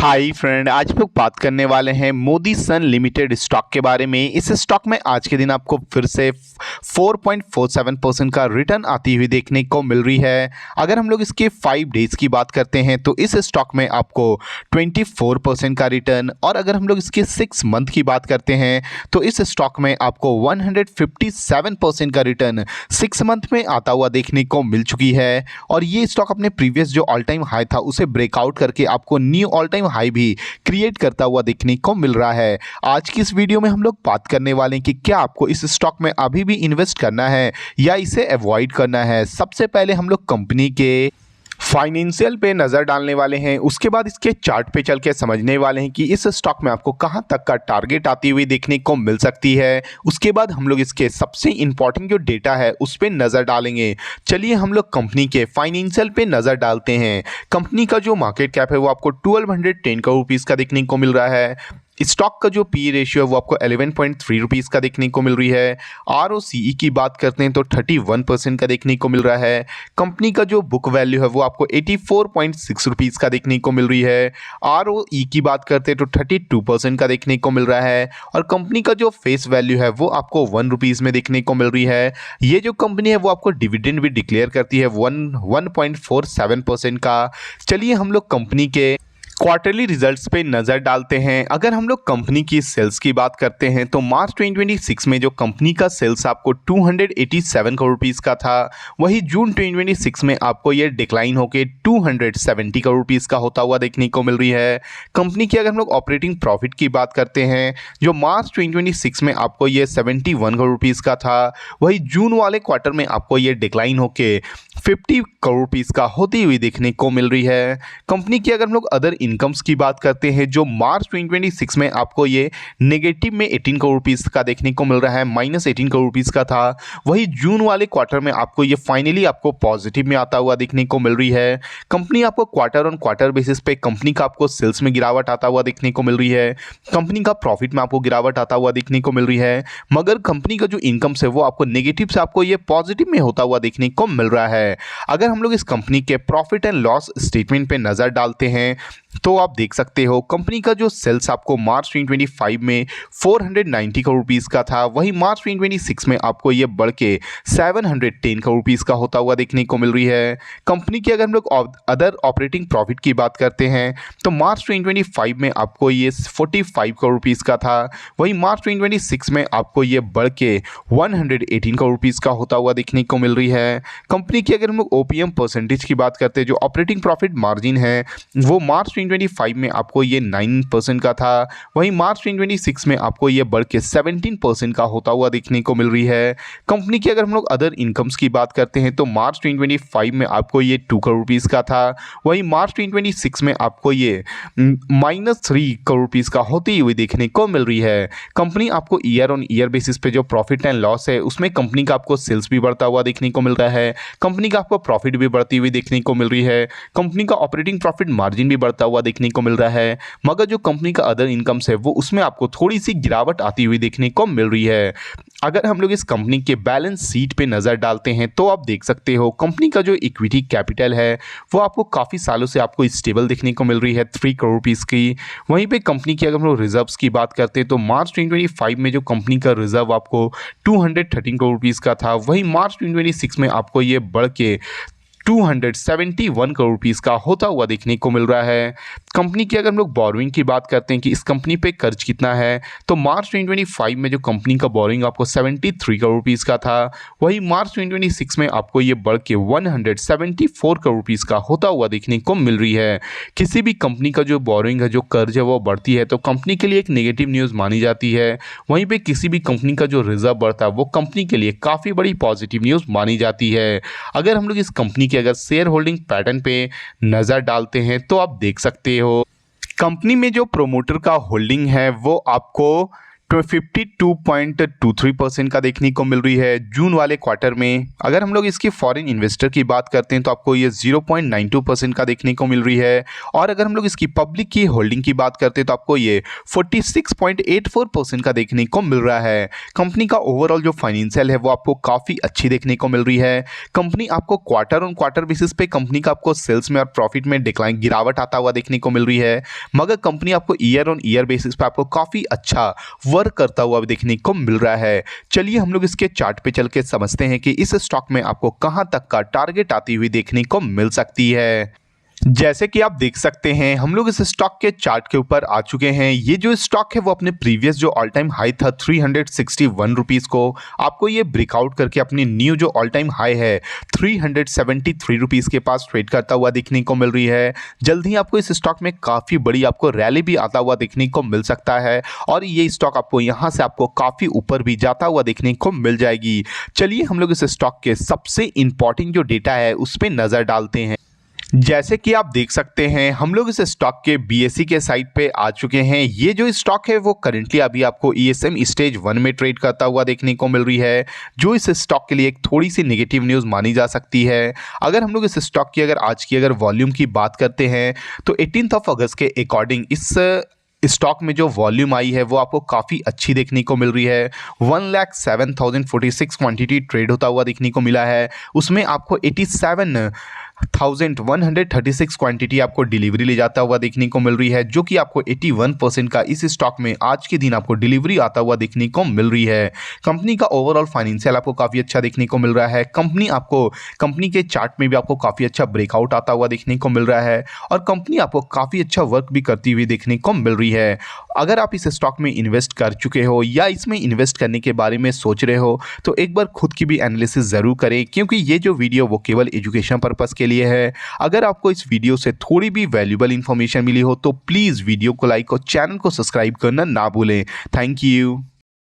Hi friend, आज हम लोग बात करने वाले हैं मोदी सन लिमिटेड स्टॉक के बारे में। इस स्टॉक में आज के दिन आपको फिर से 4.47% का रिटर्न आती हुई देखने को मिल रही है। अगर हम लोग इसके 5 डेज की बात करते हैं तो इस स्टॉक में आपको 24% का रिटर्न, और अगर हम लोग इसके 6 मंथ की बात करते हैं तो इस स्टॉक में आपको 157% का रिटर्न 6 मंथ में आता हुआ देखने को मिल चुकी है। और ये स्टॉक अपने प्रीवियस जो ऑल टाइम हाई था उसे ब्रेकआउट करके आपको न्यू ऑल टाइम हाई भी क्रिएट करता हुआ देखने को मिल रहा है। आज की इस वीडियो में हम लोग बात करने वाले हैं कि क्या आपको इस स्टॉक में अभी भी इन्वेस्ट करना है या इसे अवॉइड करना है। सबसे पहले हम लोग कंपनी के फाइनेंशियल पे नज़र डालने वाले हैं, उसके बाद इसके चार्ट पे चल के समझने वाले हैं कि इस स्टॉक में आपको कहां तक का टारगेट आती हुई देखने को मिल सकती है। उसके बाद हम लोग इसके सबसे इंपॉर्टेंट जो डेटा है उस पर नज़र डालेंगे। चलिए हम लोग कंपनी के फाइनेंशियल पे नज़र डालते हैं। कंपनी का जो मार्केट कैप है वो आपको 1210 करोड़ रुपीज़ का देखने को मिल रहा है। स्टॉक का जो पी रेशियो है वो आपको 11.3 रुपीज़ का देखने को मिल रही है। ROCE की बात करते हैं तो 31% का देखने को मिल रहा है। कंपनी का जो बुक वैल्यू है वो आपको 84.6 रुपीज़ का देखने को मिल रही है। ROE की बात करते हैं तो 32% का देखने को मिल रहा है। और कंपनी का जो फेस वैल्यू है वो आपको 1 रुपीज़ में देखने को मिल रही है। ये जो कंपनी है वो आपको डिविडेंड भी डिक्लेयर करती है 1.47% का। चलिए हम लोग कंपनी के क्वार्टरली रिजल्ट्स पे नज़र डालते हैं। अगर हम लोग कंपनी की सेल्स की बात करते हैं तो मार्च 2026 में जो कंपनी का सेल्स आपको 287 करोड़ रुपीज़ का था, वही जून 2026 में आपको ये डिक्लाइन होकर 270 करोड़ रुपीज़ का होता हुआ देखने को मिल रही है। कंपनी की अगर हम लोग ऑपरेटिंग प्रॉफिट की बात करते हैं, जो मार्च 2026 में आपको ये 71 करोड़ रुपीज़ का था, वही जून वाले क्वार्टर में आपको ये डिक्लाइन होकर 50 करोड़ रुपीज़ का होती हुई देखने को मिल रही है। कंपनी की अगर हम लोग अदर इनकम्स की बात करते हैं, जो मार्च 2026 में आपको ये नेगेटिव में 18 करोड़ रुपीज़ का देखने को मिल रहा है, -18 करोड़ रुपीज़ का था, वही जून वाले क्वार्टर में आपको ये फाइनली आपको पॉजिटिव में आता हुआ देखने को मिल रही है। कंपनी आपको क्वार्टर ऑन क्वार्टर बेसिस पे कंपनी का आपको सेल्स में गिरावट आता हुआ देखने को मिल रही है, कंपनी का प्रॉफिट में आपको गिरावट आता हुआ देखने को मिल रही है, मगर कंपनी का जो इनकम्स है वो आपको नेगेटिव से आपको ये पॉजिटिव में होता हुआ देखने को मिल रहा है। अगर हम लोग इस कंपनी के प्रॉफिट एंड लॉस स्टेटमेंट पे नज़र डालते हैं तो आप देख सकते हो कंपनी का जो सेल्स आपको मार्च 2025 में 490 करोड़ रुपीज़ का था, वही मार्च 2026 में आपको ये बढ़ के 710 करोड़ रुपीज़ का होता हुआ देखने को मिल रही है। कंपनी की अगर हम लोग अदर ऑपरेटिंग प्रॉफिट की बात करते हैं तो मार्च 2025 में आपको ये 45 करोड़ रुपीज़ का था, वही मार्च 2026 में आपको ये बढ़ के 118 करोड़ रुपीज़ का होता हुआ देखने को मिल रही है। कंपनी की अगर हम लोग OPM परसेंटेज की बात करते हैं, जो ऑपरेटिंग प्रॉफिट मार्जिन है वो मार्च 2025 में आपको ये 9% का था, वहीं मार्च 2026 में आपको ये बढ़ के 17% का होता हुआ देखने को मिल रही है। कंपनी की अगर हम लोग अदर इनकम्स की बात करते हैं तो मार्च 2025 में आपको ये 2 करोड़ रुपीज़ का था, वहीं मार्च 2026 में आपको ये -3 करोड़ रुपीज़ का होती हुई देखने को मिल रही है। कंपनी आपको ईयर ऑन ईयर बेसिस पे जो प्रॉफिट एंड लॉस है उसमें कंपनी का आपको सेल्स भी बढ़ता हुआ देखने को मिल रहा है, कंपनी का आपको प्रॉफिट भी बढ़ती हुई देखने को मिल रही है, कंपनी का ऑपरेटिंग प्रॉफिट मार्जिन भी बढ़ता हुआ देखने को मिल रहा है, मगर जो कंपनी का अदर इनकम्स है वो उसमें आपको थोड़ी सी गिरावट आती हुई देखने को मिल रही है। अगर हम लोग इस कंपनी के बैलेंस शीट पे नज़र डालते हैं तो आप देख सकते हो कंपनी का जो इक्विटी कैपिटल है वो आपको काफ़ी सालों से आपको स्टेबल देखने को मिल रही है 3 करोड़ रुपीज़ की। वहीं पे कंपनी की अगर हम लोग रिजर्व्स की बात करते हैं तो मार्च 2025 में जो कंपनी का रिजर्व आपको 213 करोड़ रुपीज़ का था, वहीं मार्च 2026 में आपको ये बढ़ के 271 करोड़ रुपीज़ का होता हुआ देखने को मिल रहा है। कंपनी की अगर हम लोग बोरोइंग की बात करते हैं कि इस कंपनी पे कर्ज कितना है, तो मार्च 2025 में जो कंपनी का बोरोइंग आपको 73 करोड़ रुपीज़ का था, वही मार्च 2026 में आपको ये बढ़ के 174 करोड़ रुपीज़ का होता हुआ देखने को मिल रही है। किसी भी कंपनी का जो बोरोइंग है, जो कर्ज है वो बढ़ती है तो कंपनी के लिए एक नेगेटिव न्यूज़ मानी जाती है, वहीं पर किसी भी कंपनी का जो रिजर्व बढ़ता है वो कंपनी के लिए काफ़ी बड़ी पॉजिटिव न्यूज़ मानी जाती है। अगर हम लोग इस कंपनी अगर शेयर होल्डिंग पैटर्न पे नजर डालते हैं तो आप देख सकते हो कंपनी में जो प्रोमोटर का होल्डिंग है वो आपको 52.23% का देखने को मिल रही है जून वाले क्वार्टर में। अगर हम लोग इसकी फॉरेन इन्वेस्टर की बात करते हैं तो आपको ये 0.92% का देखने को मिल रही है। और अगर हम लोग इसकी पब्लिक की होल्डिंग की बात करते हैं तो आपको ये 46.84% का देखने को मिल रहा है। कंपनी का ओवरऑल जो फाइनेंशियल है वो आपको काफ़ी अच्छी देखने को मिल रही है। कंपनी आपको क्वार्टर ऑन क्वार्टर बेसिस पे कंपनी का आपको सेल्स में और प्रॉफिट में डिक्लाइन गिरावट आता हुआ देखने को मिल रही है, मगर कंपनी आपको ईयर ऑन ईयर बेसिस पे आपको काफ़ी अच्छा वर्क करता हुआ देखने को मिल रहा है। चलिए हम लोग इसके चार्ट पे चल के समझते हैं कि इस स्टॉक में आपको कहां तक का टारगेट आती हुई देखने को मिल सकती है। जैसे कि आप देख सकते हैं हम लोग इस स्टॉक के चार्ट के ऊपर आ चुके हैं। ये जो स्टॉक है वो अपने प्रीवियस जो ऑल टाइम हाई था 361 रुपीज़ को आपको ये ब्रेकआउट करके अपनी न्यू जो ऑल टाइम हाई है 373 रुपीज़ के पास ट्रेड करता हुआ देखने को मिल रही है। जल्द ही आपको इस स्टॉक में काफ़ी बड़ी आपको रैली भी आता हुआ देखने को मिल सकता है और ये स्टॉक आपको यहाँ से आपको काफ़ी ऊपर भी जाता हुआ देखने को मिल जाएगी। चलिए हम लोग इस स्टॉक के सबसे इंपॉर्टेंट जो डेटा है उस पर नज़र डालते हैं। जैसे कि आप देख सकते हैं हम लोग इस स्टॉक के बीएसई के साइट पे आ चुके हैं। ये जो स्टॉक है वो करेंटली अभी आपको ईएसएम स्टेज 1 में ट्रेड करता हुआ देखने को मिल रही है, जो इस स्टॉक के लिए एक थोड़ी सी नेगेटिव न्यूज़ मानी जा सकती है। अगर हम लोग इस स्टॉक की आज की वॉल्यूम की बात करते हैं तो 18 अगस्त के अकॉर्डिंग इस स्टॉक में जो वॉल्यूम आई है वो आपको काफ़ी अच्छी देखने को मिल रही है। 1,07,046 क्वांटिटी ट्रेड होता हुआ देखने को मिला है। उसमें आपको 87,136 क्वांटिटी आपको डिलीवरी ले जाता हुआ देखने को मिल रही है, जो कि आपको 81% का इस स्टॉक में आज के दिन आपको डिलीवरी आता हुआ देखने को मिल रही है। कंपनी का ओवरऑल फाइनेंशियल आपको काफ़ी अच्छा देखने को मिल रहा है। कंपनी के चार्ट में भी आपको काफ़ी अच्छा ब्रेकआउट आता हुआ देखने को मिल रहा है और कंपनी आपको काफ़ी अच्छा वर्क भी करती हुई देखने को मिल रही है। अगर आप इस स्टॉक में इन्वेस्ट कर चुके हो या इसमें इन्वेस्ट करने के बारे में सोच रहे हो तो एक बार खुद की भी एनालिसिस ज़रूर करें, क्योंकि ये जो वीडियो वो केवल एजुकेशन पर्पज़ के लिए है। अगर आपको इस वीडियो से थोड़ी भी वैल्यूएबल इंफॉर्मेशन मिली हो तो प्लीज़ वीडियो को लाइक और चैनल को सब्सक्राइब करना ना भूलें। Thank you.